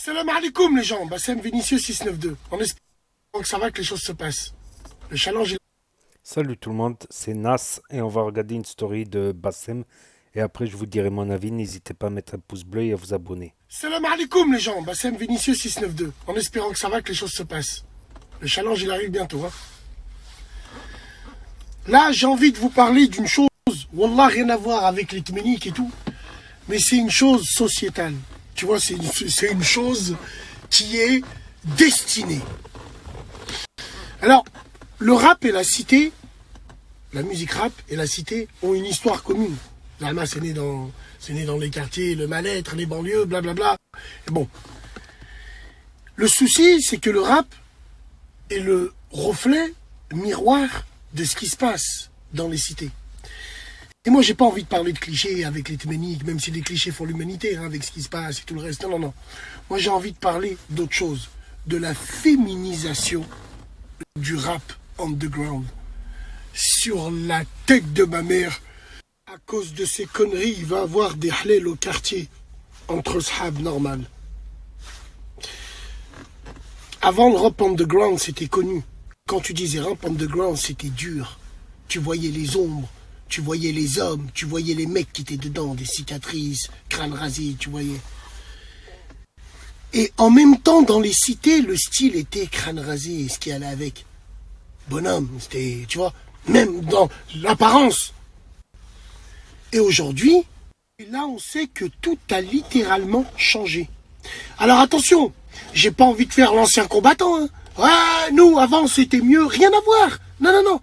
Salam alaikum les gens, Bassem Vinicius 692. En espérant que ça va, que les choses se passent. Le challenge est... Salut tout le monde, c'est Nas et on va regarder une story de Bassem et après je vous dirai mon avis, n'hésitez pas à mettre un pouce bleu et à vous abonner. Salam alaikum les gens, Bassem Vinicius 692. En espérant que ça va, que les choses se passent. Le challenge il arrive bientôt. Hein. Là j'ai envie de vous parler d'une chose, Wallah rien à voir avec les tméniques et tout, mais c'est une chose sociétale. Tu vois, c'est une chose qui est destinée. Alors, le rap et la cité, la musique rap et la cité ont une histoire commune. L'Alma, c'est né dans les quartiers, le mal-être, les banlieues, blablabla. Et bon. Le souci, c'est que le rap est le reflet, le miroir de ce qui se passe dans les cités. Et moi, j'ai pas envie de parler de clichés avec les tméniques, même si les clichés font l'humanité, hein, avec ce qui se passe et tout le reste. Non, non, non. Moi, j'ai envie de parler d'autre chose. De la féminisation du rap underground. Sur la tête de ma mère, à cause de ces conneries, il va avoir des halal au quartier, entre shab normal. Avant, le rap underground, c'était connu. Quand tu disais rap underground, c'était dur. Tu voyais les ombres. Tu voyais les hommes, tu voyais les mecs qui étaient dedans, des cicatrices, crâne rasé, tu voyais. Et en même temps, dans les cités, le style était crâne rasé et ce qui allait avec. Bonhomme, c'était, tu vois, même dans l'apparence. Et aujourd'hui, là, on sait que tout a littéralement changé. Alors attention, j'ai pas envie de faire l'ancien combattant. Hein. Ouais, nous, avant, c'était mieux, rien à voir. Non, non, non.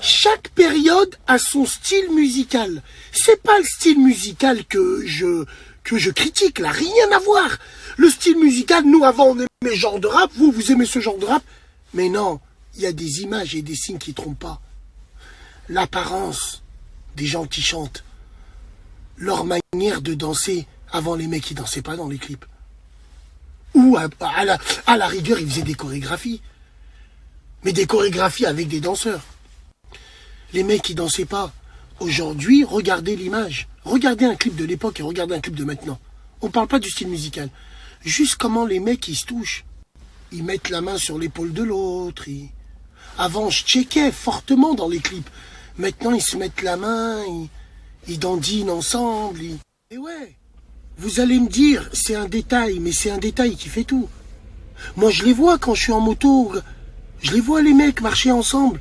Chaque période a son style musical. C'est pas le style musical que je critique, là, rien à voir. Le style musical, nous avant on aimait ce genre de rap, vous aimez ce genre de rap. Mais non, il y a des images et des signes qui trompent pas. L'apparence des gens qui chantent, leur manière de danser. Avant les mecs ils dansaient pas dans les clips. Ou à la rigueur ils faisaient des chorégraphies. Mais des chorégraphies avec des danseurs. Les mecs qui dansaient pas. Aujourd'hui, regardez l'image. Regardez un clip de l'époque et regardez un clip de maintenant. On parle pas du style musical. Juste comment les mecs, ils se touchent. Ils mettent la main sur l'épaule de l'autre. Avant, je checkais fortement dans les clips. Maintenant, ils se mettent la main, ils dandinent ensemble. Et ouais, vous allez me dire, c'est un détail, mais c'est un détail qui fait tout. Moi, je les vois quand je suis en moto. Je les vois, les mecs, marcher ensemble.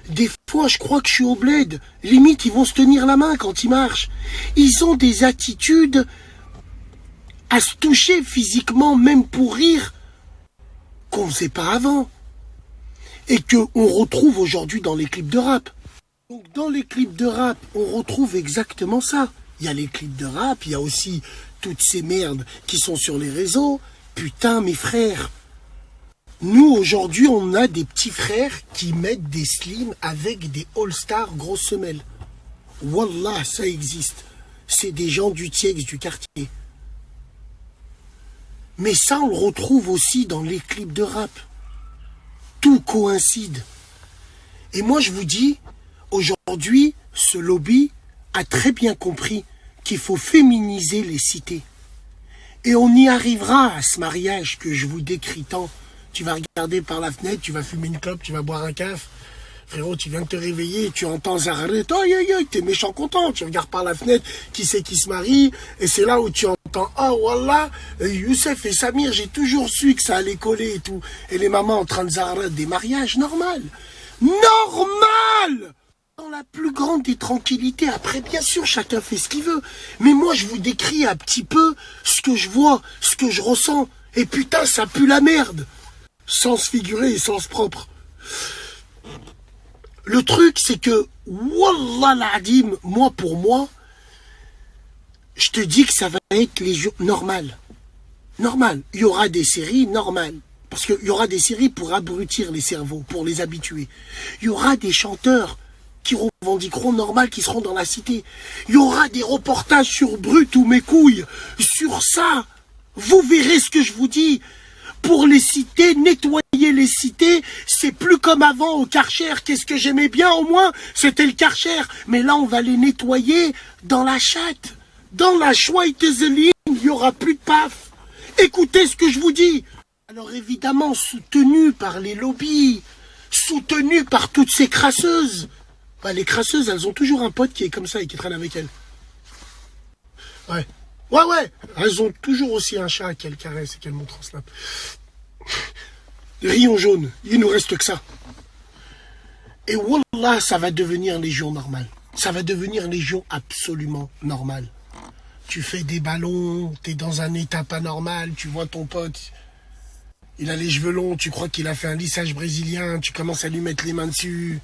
Des fois, je crois que je suis au bled. Limite, ils vont se tenir la main quand ils marchent. Ils ont des attitudes à se toucher physiquement, même pour rire, qu'on ne faisait pas avant. Et qu'on retrouve aujourd'hui dans les clips de rap. Donc, dans les clips de rap, on retrouve exactement ça. Il y a les clips de rap, il y a aussi toutes ces merdes qui sont sur les réseaux. Putain, mes frères. Nous, aujourd'hui, on a des petits frères qui mettent des slims avec des all-stars grosses semelles. Wallah, ça existe. C'est des gens du TIEX, du quartier. Mais ça, on le retrouve aussi dans les clips de rap. Tout coïncide. Et moi, je vous dis, aujourd'hui, ce lobby a très bien compris qu'il faut féminiser les cités. Et on y arrivera à ce mariage que je vous décris tant. Tu vas regarder par la fenêtre, tu vas fumer une clope, tu vas boire un café. Frérot, tu viens de te réveiller, tu entends Zaharet, t'es méchant content. Tu regardes par la fenêtre, qui c'est qui se marie. Et c'est là où tu entends, ah wallah, Youssef et Samir, j'ai toujours su que ça allait coller et tout. Et les mamans en train de Zaharet, des mariages, normal. Normal! Dans la plus grande des tranquillités. Après, bien sûr, chacun fait ce qu'il veut. Mais moi, je vous décris un petit peu ce que je vois, ce que je ressens. Et putain, ça pue la merde. Sens figuré et sens propre. Le truc, c'est que, wallah l'adim, moi pour moi, je te dis que ça va être les jours normal. Normal. Il y aura des séries normales. Parce qu'il y aura des séries pour abrutir les cerveaux, pour les habituer. Il y aura des chanteurs qui revendiqueront normal, qui seront dans la cité. Il y aura des reportages sur Brut ou mes couilles, sur ça. Vous verrez ce que je vous dis. Pour les cités, nettoyer les cités, c'est plus comme avant au Karcher. Qu'est-ce que j'aimais bien au moins? C'était le Karcher. Mais là, on va les nettoyer dans la chatte. Dans la Schweiteseline, il n'y aura plus de paf. Écoutez ce que je vous dis. Alors évidemment, soutenu par les lobbies, soutenu par toutes ces crasseuses. Bah, les crasseuses, elles ont toujours un pote qui est comme ça et qui traîne avec elles. Ouais. Ouais, ouais. Elles ont toujours aussi un chat qu'elles caressent et qu'elles montrent en snap. Rayon jaune, il nous reste que ça. Et wallah, ça va devenir légion normale. Ça va devenir légion absolument normale. Tu fais des ballons, t'es dans un état pas normal, tu vois ton pote, il a les cheveux longs, tu crois qu'il a fait un lissage brésilien, tu commences à lui mettre les mains dessus,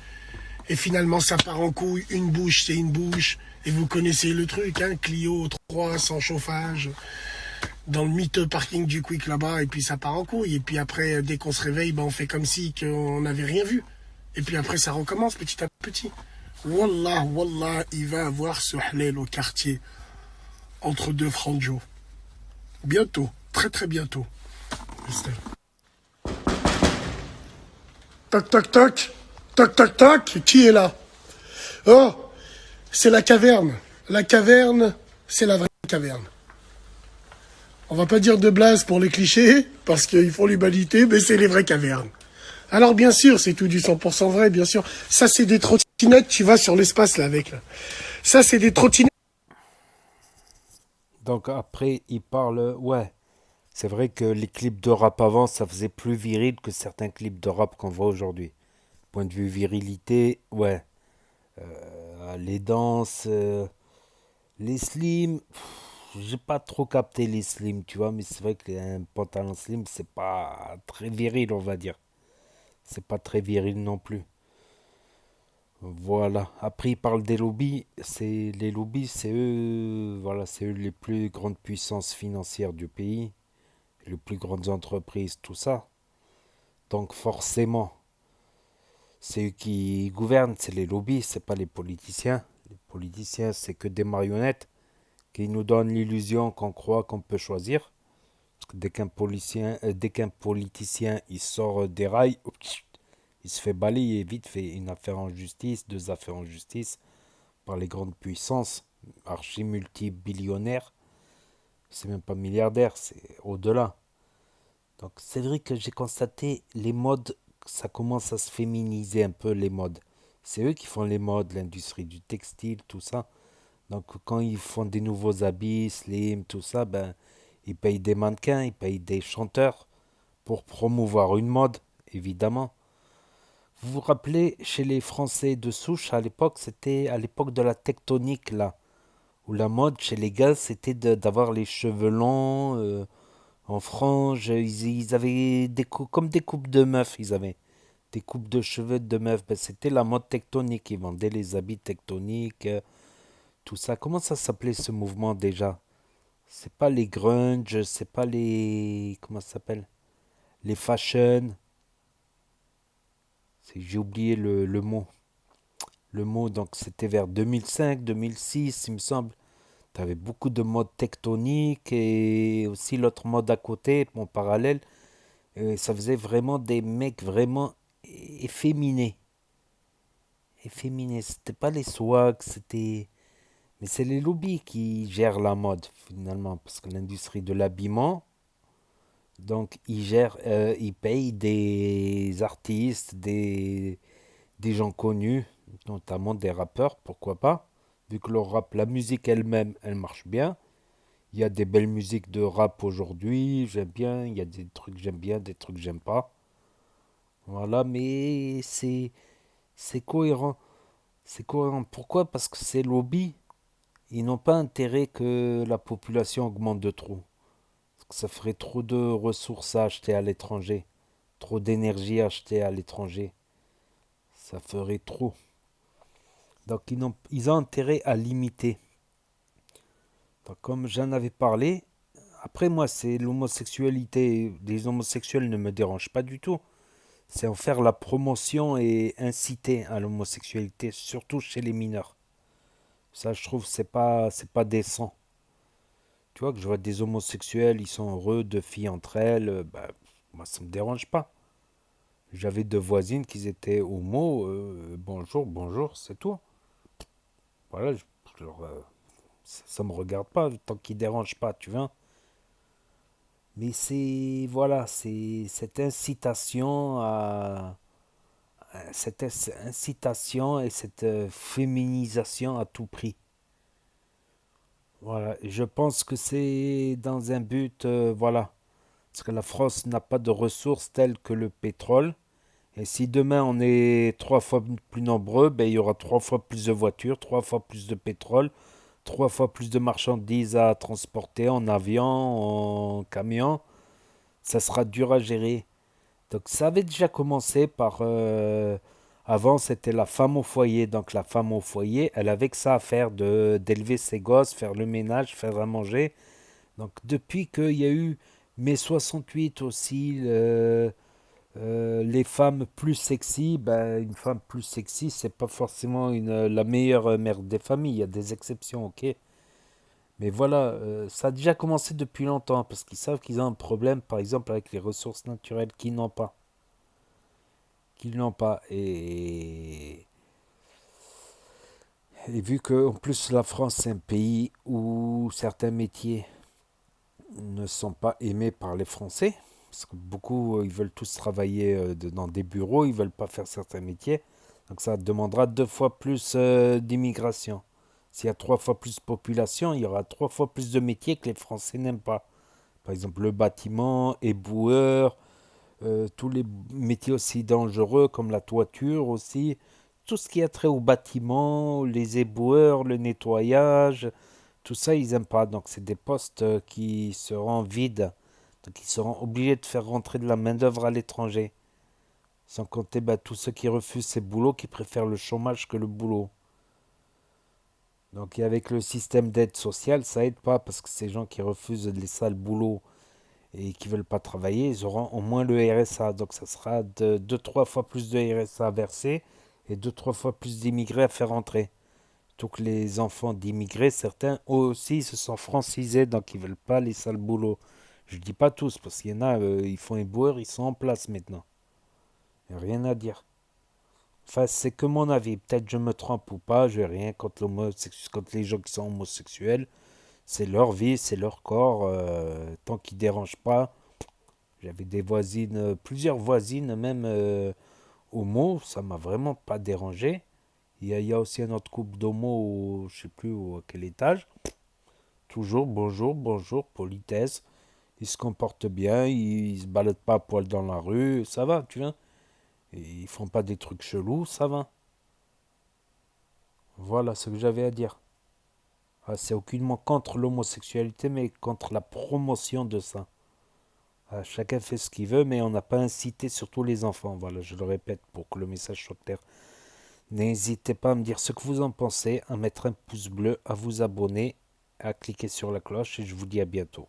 et finalement ça part en couille, une bouche c'est une bouche, et vous connaissez le truc, hein, Clio 3 sans chauffage, dans le miteux parking du Quick là-bas, et puis ça part en couille, et puis après, dès qu'on se réveille, ben, on fait comme si on n'avait rien vu, et puis après ça recommence petit à petit. Wallah, wallah, il va avoir ce halal au quartier. Entre deux franjos. Bientôt, très très bientôt. Toc toc toc, toc toc toc, qui est là? Oh, c'est la caverne. La caverne, c'est la vraie caverne. On va pas dire de blase pour les clichés, parce qu'ils font l'humanité, mais c'est les vraies cavernes. Alors bien sûr, c'est tout du 100% vrai, bien sûr. Ça, c'est des trottinettes, tu vas sur l'espace là avec. Là. Ça, c'est des trottinettes. Donc après, il parle, ouais, c'est vrai que les clips de rap avant, ça faisait plus viril que certains clips de rap qu'on voit aujourd'hui. Point de vue virilité, ouais. Les danses, les slims, j'ai pas trop capté les slims, tu vois, mais c'est vrai qu'un pantalon slim, c'est pas très viril, on va dire. C'est pas très viril non plus. Voilà. Après, il parle des lobbies. C'est les lobbies, c'est eux, voilà, c'est eux les plus grandes puissances financières du pays, les plus grandes entreprises, tout ça. Donc forcément, c'est eux qui gouvernent, c'est les lobbies, c'est pas les politiciens. Les politiciens, c'est que des marionnettes qui nous donnent l'illusion qu'on croit qu'on peut choisir. Parce que dès qu'un politicien il sort des rails, il se fait balayer vite fait une affaire en justice, deux affaires en justice par les grandes puissances archi multibillionnaires. C'est même pas milliardaire, c'est au-delà. Donc c'est vrai que j'ai constaté les modes, ça commence à se féminiser un peu les modes. C'est eux qui font les modes, l'industrie du textile, tout ça. Donc quand ils font des nouveaux habits, slim, tout ça, ben ils payent des mannequins, ils payent des chanteurs pour promouvoir une mode, évidemment. Vous vous rappelez, chez les Français de souche, à l'époque, c'était à l'époque de la tectonique, là, où la mode chez les gars, c'était d'avoir les cheveux longs, en franges, ils avaient comme des coupes de meufs, ils avaient des coupes de cheveux de meufs. Ben, c'était la mode tectonique, ils vendaient les habits tectoniques, tout ça. Comment ça s'appelait ce mouvement déjà? C'est pas les grunge, c'est pas les... Comment ça s'appelle? Les fashion. J'ai oublié le mot. Le mot, donc c'était vers 2005, 2006, il me semble. Tu avais beaucoup de modes tectoniques et aussi l'autre mode à côté, en parallèle. Ça faisait vraiment des mecs vraiment efféminés. Efféminés. C'était pas les swags, c'était. Mais c'est les lobbies qui gèrent la mode finalement, parce que l'industrie de l'habillement, donc ils payent des artistes, des gens connus, notamment des rappeurs, pourquoi pas, vu que le rap, la musique elle-même, elle marche bien. Il y a des belles musiques de rap aujourd'hui, j'aime bien, il y a des trucs que j'aime bien, des trucs que j'aime pas. Voilà, mais c'est cohérent. C'est cohérent. Pourquoi? Parce que ces lobbies, ils n'ont pas intérêt que la population augmente de trop. Parce que ça ferait trop de ressources à acheter à l'étranger, trop d'énergie à acheter à l'étranger. Ça ferait trop. Donc ils ont intérêt à limiter. Donc, comme j'en avais parlé, après moi c'est l'homosexualité. Les homosexuels ne me dérangent pas du tout. C'est en faire la promotion et inciter à l'homosexualité, surtout chez les mineurs. Ça je trouve c'est pas décent. Tu vois que je vois des homosexuels, ils sont heureux de filles entre elles, bah, moi ça me dérange pas. J'avais deux voisines qui étaient homo, bonjour, bonjour, c'est tout. Voilà, genre, ça me regarde pas tant qu'ils dérangent pas, tu vois. Mais c'est, voilà, c'est cette incitation incitation et cette féminisation à tout prix. Voilà, et je pense que c'est dans un but, voilà, parce que la France n'a pas de ressources telles que le pétrole. Et si demain on est 3 fois plus nombreux, ben, il y aura 3 fois plus de voitures, 3 fois plus de pétrole, 3 fois plus de marchandises à transporter en avion, en camion. Ça sera dur à gérer. Donc ça avait déjà commencé par... avant, c'était la femme au foyer. Donc la femme au foyer, elle avait que ça à faire d'élever ses gosses, faire le ménage, faire à manger. Donc depuis qu'il y a eu mai 68 aussi, les femmes plus sexy, ben, une femme plus sexy, c'est pas forcément la meilleure mère des familles. Il y a des exceptions, ok. Mais voilà, ça a déjà commencé depuis longtemps parce qu'ils savent qu'ils ont un problème, par exemple, avec les ressources naturelles qu'ils n'ont pas. Qu'ils n'ont pas. Et vu que, en plus, la France, c'est un pays où certains métiers ne sont pas aimés par les Français, parce que beaucoup, ils veulent tous travailler dans des bureaux, ils veulent pas faire certains métiers. Donc ça demandera 2 fois plus d'immigration. S'il y a 3 fois plus de population, il y aura 3 fois plus de métiers que les Français n'aiment pas. Par exemple, le bâtiment, éboueur, tous les métiers aussi dangereux comme la toiture aussi. Tout ce qui a trait au bâtiment, les éboueurs, le nettoyage, tout ça, ils n'aiment pas. Donc, c'est des postes qui seront vides. Donc, ils seront obligés de faire rentrer de la main-d'œuvre à l'étranger. Sans compter bah, tous ceux qui refusent ces boulots, qui préfèrent le chômage que le boulot. Donc, et avec le système d'aide sociale, ça aide pas parce que ces gens qui refusent les sales boulots et qui veulent pas travailler, ils auront au moins le RSA. Donc, ça sera de 2-3 fois plus de RSA versé et 2-3 fois plus d'immigrés à faire rentrer. Tout que les enfants d'immigrés, certains eux aussi se sont francisés, donc ils veulent pas les sales boulots. Je dis pas tous, parce qu'il y en a, ils font éboueur, ils sont en place maintenant. Y a rien à dire. Enfin, c'est que mon avis. Peut-être je me trompe ou pas, je n'ai rien contre les gens qui sont homosexuels. C'est leur vie, c'est leur corps. Tant qu'ils ne dérangent pas. J'avais des voisines, plusieurs voisines, même homo, ça m'a vraiment pas dérangé. Il y a aussi un autre couple d'homo, je sais plus à quel étage. Toujours bonjour, bonjour, politesse. Ils se comportent bien, ils se baladent pas à poil dans la rue, ça va, tu vois. Et ils font pas des trucs chelous, ça va. Voilà ce que j'avais à dire. Ah, c'est aucunement contre l'homosexualité, mais contre la promotion de ça. Ah, chacun fait ce qu'il veut, mais on n'a pas incité surtout les enfants. Voilà, je le répète pour que le message soit clair. N'hésitez pas à me dire ce que vous en pensez, à mettre un pouce bleu, à vous abonner, à cliquer sur la cloche et je vous dis à bientôt.